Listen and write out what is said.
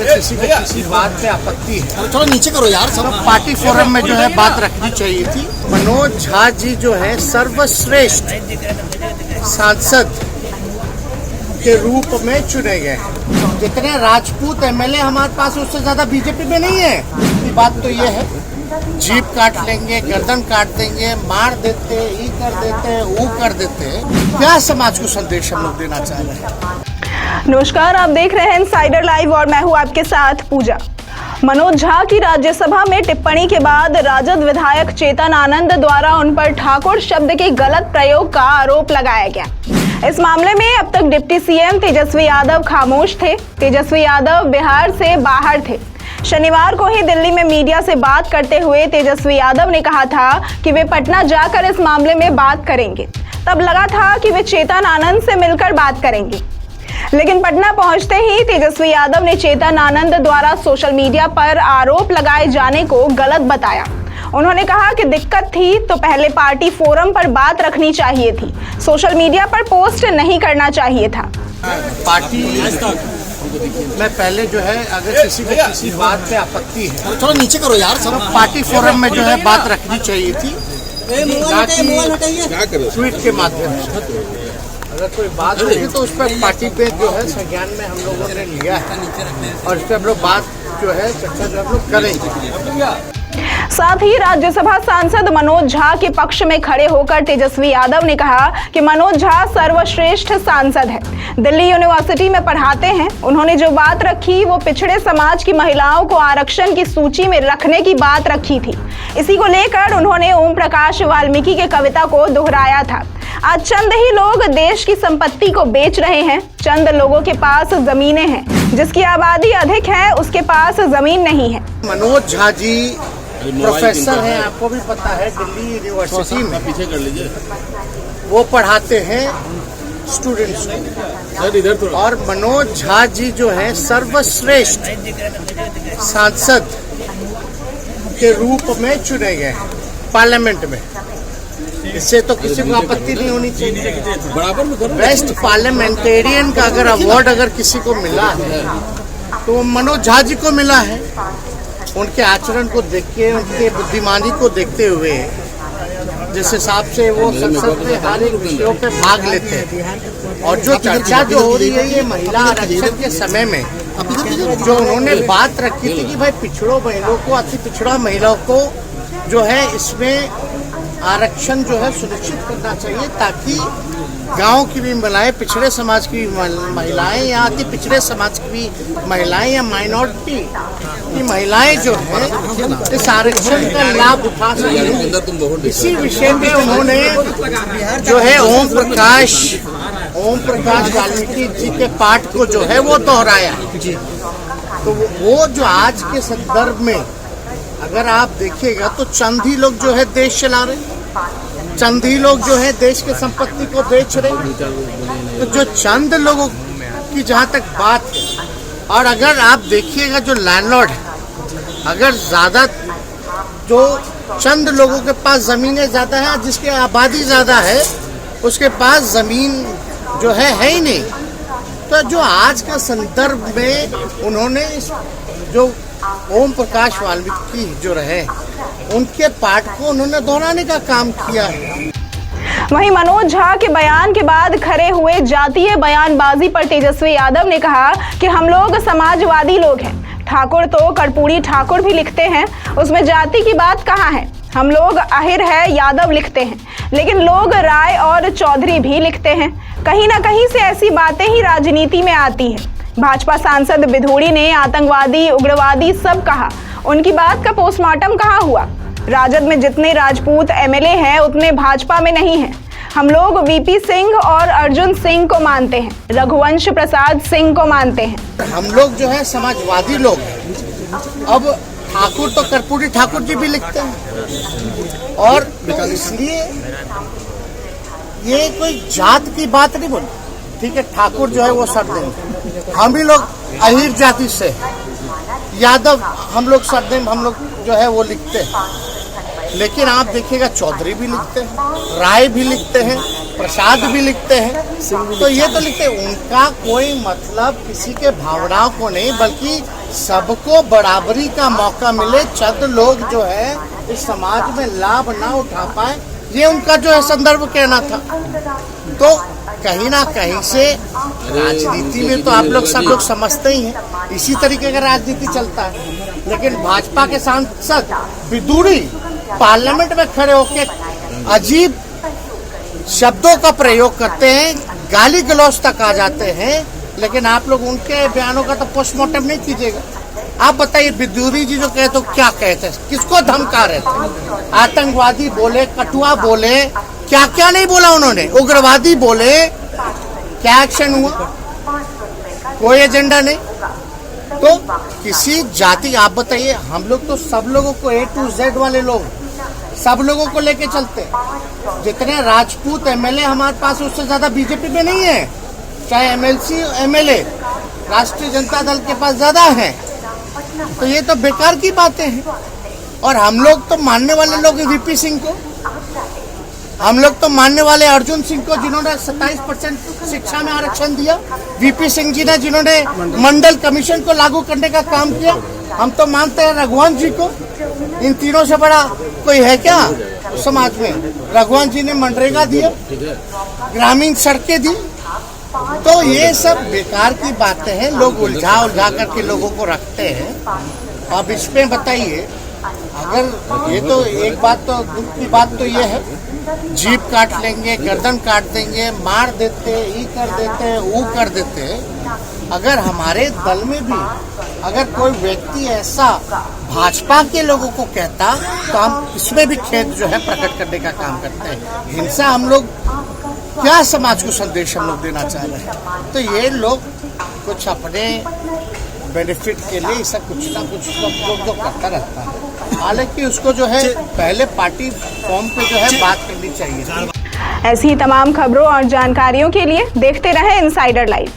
अगर किसी को किसी बात पे आपत्ति है थोड़ा नीचे करो यार सब। पार्टी फोरम में जो है बात रखनी चाहिए थी। मनोज झा जी जो है सर्वश्रेष्ठ सांसद के रूप में चुने गए। जितने राजपूत एमएलए हमारे पास उससे ज्यादा बीजेपी में नहीं है। ये बात तो ये है, जीप काट लेंगे, गर्दन काट देंगे, मार देते, ये कर देते, वो कर देते। क्या समाज को संदेश हम लोग देना चाह रहे हैं? नमस्कार, आप देख रहे हैं इनसाइडर लाइव और मैं हूं आपके साथ पूजा। मनोज झा की राज्यसभा में टिप्पणी के बाद राजद विधायक चेतन आनंद द्वारा उन पर ठाकुर शब्द के गलत प्रयोग का आरोप लगाया गया। इस मामले में अब तक डिप्टी सीएम तेजस्वी यादव खामोश थे। तेजस्वी यादव बिहार से बाहर थे। शनिवार को ही दिल्ली में मीडिया से बात करते हुए तेजस्वी यादव ने कहा था कि वे पटना जाकर इस मामले में बात करेंगे। तब लगा था कि वे चेतन आनंद से मिलकर बात करेंगे, लेकिन पटना पहुंचते ही तेजस्वी यादव ने चेतन आनंद द्वारा सोशल मीडिया पर आरोप लगाए जाने को गलत बताया। उन्होंने कहा कि दिक्कत थी तो पहले पार्टी फोरम पर बात रखनी चाहिए थी, सोशल मीडिया पर पोस्ट नहीं करना चाहिए था। पार्टी में पहले जो है अगर किसी को किसी बात पे आपत्ति है थोड़ा नीचे करो यार सब। पार्टी फोरम में जो है बात रखनी चाहिए थी, ट्वीट के माध्यम से। अगर कोई बात होगी तो उस पर पार्टी पे जो है संज्ञान में हम लोगों ने लिया है और इस पर हम लोग बात जो है चर्चा जो हम लोग करेंगे। साथ ही राज्यसभा सांसद मनोज झा के पक्ष में खड़े होकर तेजस्वी यादव ने कहा कि मनोज झा सर्वश्रेष्ठ सांसद है, दिल्ली यूनिवर्सिटी में पढ़ाते हैं। उन्होंने जो बात रखी वो पिछड़े समाज की महिलाओं को आरक्षण की सूची में रखने की बात रखी थी। इसी को लेकर उन्होंने ओम प्रकाश वाल्मीकि के कविता को दोहराया था। आज चंद ही लोग देश की संपत्ति को बेच रहे हैं। चंद लोगों के पास जमीनें हैं, जिसकी आबादी अधिक है उसके पास जमीन नहीं है। मनोज झा जी प्रोफेसर हैं, आपको भी पता है, दिल्ली यूनिवर्सिटी में पीछे कर लीजिए। वो पढ़ाते हैं स्टूडेंट्स को। और मनोज झा जी जो है सर्वश्रेष्ठ सांसद के रूप में चुने गए पार्लियामेंट में। इससे तो किसी को आपत्ति नहीं होनी चाहिए। बेस्ट पार्लियामेंटेरियन का अगर अवार्ड अगर किसी को मिला है तो मनोज झा जी को मिला है। उनके आचरण को देख के, उनके बुद्धिमानी को देखते हुए, जिस हिसाब से वो संसद में हर एक विषयों पे भाग लेते हैं। और जो चर्चा जो हो रही है ये महिला आरक्षण के समय में जो उन्होंने बात रखी थी कि भाई पिछड़ों महिलाओं को, अति पिछड़ा महिलाओं को जो है इसमें आरक्षण जो है सुनिश्चित करना चाहिए, ताकि गांव की भी महिलाएं, पिछड़े समाज की महिलाएं या अति पिछड़े समाज की भी महिलाएं या माइनॉरिटी की महिलाएं जो है इस आरक्षण का लाभ उठा सकें। इसी विषय में उन्होंने जो है ओम प्रकाश वाल्मीकि जी के पाठ को जो है वो दोहराया। तो वो जो आज के संदर्भ में अगर आप देखिएगा तो चंद ही लोग जो है देश चला रहे, चंद ही लोग जो है देश की संपत्ति को बेच रहे। तो जो चंद लोगों की जहाँ तक बात है, और अगर आप देखिएगा जो लैंडलॉर्ड है, अगर ज्यादा जो चंद लोगों के पास जमीनें ज्यादा है, जिसकी आबादी ज्यादा है उसके पास जमीन जो है ही नहीं। तो जो आज के संदर्भ में उन्होंने इस जो ओम प्रकाश वाल्मीकि जो रहे उनके पाठ को उन्होंने दोहराने का काम किया है। वहीं मनोज झा के बयान के बाद खड़े हुए जातीय बयानबाजी पर तेजस्वी यादव ने कहा कि हम लोग समाजवादी लोग हैं। ठाकुर तो कर्पूरी ठाकुर भी लिखते हैं, उसमें जाति की बात कहाँ है। हम लोग आहिर है यादव लिखते हैं, लेकिन लोग राय और चौधरी भी लिखते हैं। कहीं ना कहीं से ऐसी बातें ही राजनीति में आती है। भाजपा सांसद बिधूड़ी ने आतंकवादी, उग्रवादी सब कहा, उनकी बात का पोस्टमार्टम कहाँ हुआ? राजद में जितने राजपूत एमएलए हैं उतने भाजपा में नहीं हैं। हम लोग वीपी सिंह और अर्जुन सिंह को मानते हैं, रघुवंश प्रसाद सिंह को मानते हैं। हम लोग जो है समाजवादी लोग हैं। अब ठाकुर तो कर्पूरी ठाकुर जी भी लिखते हैं, और तो इसलिए ये कोई जात की बात नहीं बोली। ठीक है, ठाकुर जो है वो सरनेम, हम ही लोग अहीर जाति से, यादव हम लोग सरनेम हम लोग जो है वो लिखते हैं। लेकिन आप देखिएगा चौधरी भी लिखते हैं, राय भी लिखते हैं, प्रसाद भी लिखते हैं। तो ये तो लिखते हैं, उनका कोई मतलब किसी के भावनाओं को नहीं, बल्कि सबको बराबरी का मौका मिले, चंद लोग जो है इस समाज में लाभ ना उठा पाए, ये उनका जो है संदर्भ कहना था। तो कहीं ना कहीं से राजनीति में तो आप लोग सब लोग समझते ही हैं, इसी तरीके का राजनीति चलता है। लेकिन भाजपा के सांसद विदुरी पार्लियामेंट में खड़े होकर अजीब शब्दों का प्रयोग करते हैं, गाली गलौज तक आ जाते हैं, लेकिन आप लोग उनके बयानों का तो पोस्टमार्टम नहीं कीजिएगा। आप बताइए, विदुरी जी जो कहे तो क्या कहते हैं, किसको धमका रहे थे? आतंकवादी बोले, कठुआ बोले, क्या क्या नहीं बोला उन्होंने, उग्रवादी बोले, क्या एक्शन हुआ? कोई एजेंडा नहीं। तो किसी जाति, आप बताइए, हम लोग तो सब लोगों को A to Z वाले लोग सब लोगों को लेके चलते हैं। जितने राजपूत MLA हमारे पास, उससे ज्यादा बीजेपी में नहीं है, चाहे MLC MLA राष्ट्रीय जनता दल के पास ज्यादा है। तो ये तो बेकार की बातें हैं। और हम लोग तो मानने वाले लोग VP सिंह को, हम लोग तो मानने वाले अर्जुन सिंह को, जिन्होंने 27% शिक्षा में आरक्षण दिया, VP सिंह जी ने जिन्होंने मंडल कमीशन को लागू करने का काम किया। हम तो मानते हैं रघुवंश जी को। इन तीनों से बड़ा कोई है क्या समाज में? रघुवंश जी ने मनरेगा दिया, ग्रामीण सड़कें दी। तो ये सब बेकार की बातें हैं, लोग उलझा करके लोगों को रखते हैं। अब इसमें बताइए, अगर ये तो एक बात, तो दुख की बात तो ये है, जीभ काट लेंगे, गर्दन काट देंगे, मार देते, ये कर देते, वो कर देते। अगर हमारे दल में भी अगर कोई व्यक्ति ऐसा भाजपा के लोगों को कहता, तो हम इसमें भी खेद जो है प्रकट करने का काम करते हैं। हिंसा हम लोग क्या समाज को संदेश हम लोग देना चाह रहे हैं? तो ये लोग कुछ अपने बेनिफिट के लिए सब कुछ ना कुछ लोग जो करता रहता है। हालांकि उसको जो है पहले पार्टी फॉर्म पे जो है बात करनी चाहिए। ऐसी ही तमाम खबरों और जानकारियों के लिए देखते रहें इनसाइडर लाइव।